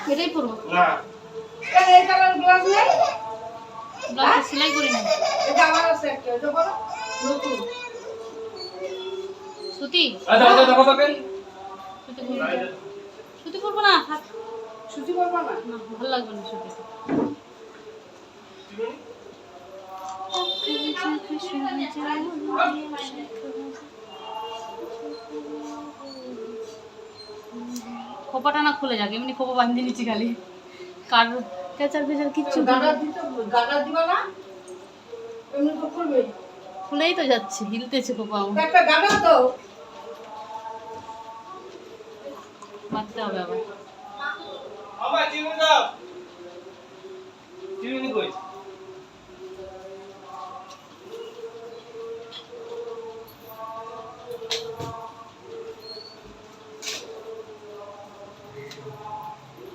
এটাই পরবো না এই কালার গ্লাস নেই ব্লাউজ সেলাই করি না এটা আমার আছে একটা এটা বলো নতুন সুতি দাও দাও দাও তোকে সুতি পরবো না। সুতি পরবো না থাক সুতি পরবা না না ভালো লাগবে না সুতি খোপাটা না খুলে যাক এমনি খোপা বাঁধে নিচ্ছি খালি কার কেচার ফেচার কিচ্ছু গাডা দিবা না এমনি তো করবে খুলেই তো যাচ্ছে হিলতেছে খোপা আমার একটা গাডা দাও বাঁধতে হবে আবার আমার চিরুনি দাও চিরুনি কই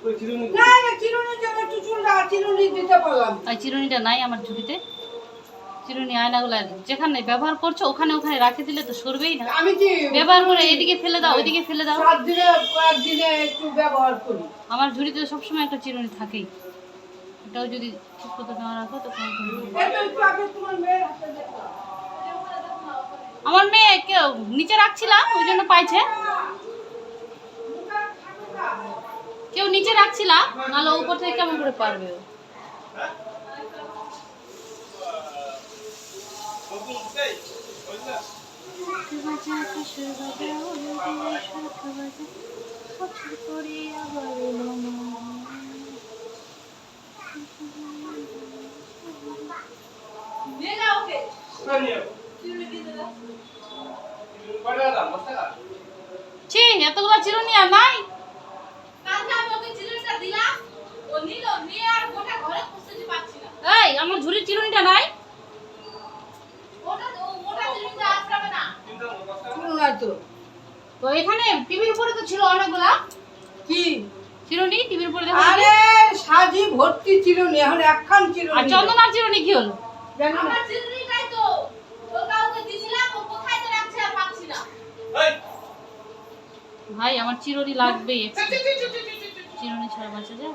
কই চিরুনি না না চিরুনির জন্য একটু চুলটা চিরুনি দিতে বললাম আর চিরুনিটা নাই আমার ঝুড়িতে চিরুনি আয়নাগুলো যেখানে ব্যবহার করছো ওখানে ওখানে রাখে দিলে তো সরবেই না আমি কি ব্যবহার করে এদিকে ফেলে দাও ওইদিকে ফেলে দাও 7 দিনে কয়েকদিনে একটু ব্যবহার করি আমার ঝুড়িতে সবসময় একটা চিরুনি থাকেই এটাও যদি ঠিক মতো না রাখো তো কোনো সমস্যা নেই। এটা একটু আগে তোমার মেয়ের হাতে দেখো আমার মেয়ে কেউ নিচে রাখছিলাম ওই জন্য পাইছে কেউ নিচে রাখছিলাম নাহলে উপর থেকে কেমন করে পারবে ও? ছি এতগুলো চিরুনি আর নাই এই আমার ঝুড়ির চিরুনিটা নাই চুল নাই তো তো এখানে টিভির উপরে তো ছিল অনেকগুলা কি চিরুনি টিভির উপরে দেখো আরে সাজি ভর্তি চিরুনি এখন একখান আর চিরুনি চন্দনার চিরুনি কি হলো জানো না এই ভাই আমার চিরুনি লাগবেই চিরুনি ছাড়া বাঁচা যায়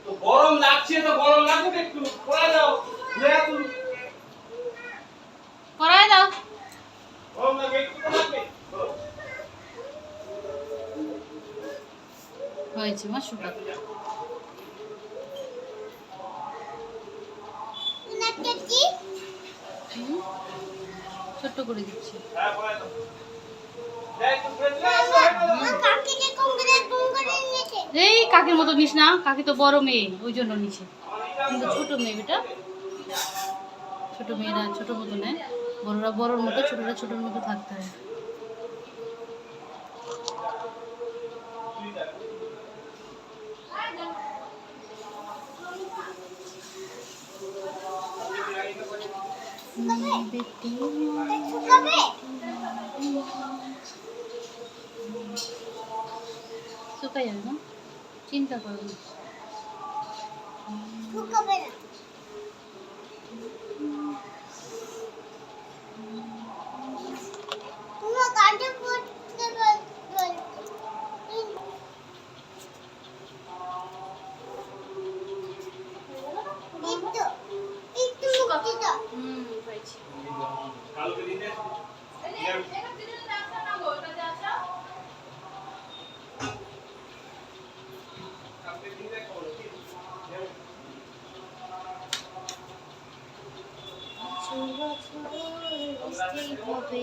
তো গরম লাগছে তো গরম লাগবে একটু পড়া দাও লয়া তুমি করাই দাও গরম লাগে একটু লাগবে হয়েছে মা শুকাত ছোট্ট করে দিচ্ছি হ্যাঁ পড়া দাও যাই একটু ফ্রেশ এই কাকির মতো নিস না কাকি তো বড় মেয়ে ওই জন্য নিছে কিন্তু ছোট মেয়ে বেটা ছোট মেয়েরা ছোট মতো নেয় বড়রা বড়র মতো ছোটরা ছোটর মতো থাকতে হয় শুকাই যাবে না চিন্তা করো না পাইছি কালকে দিতে কালকে দিতে কোন হবে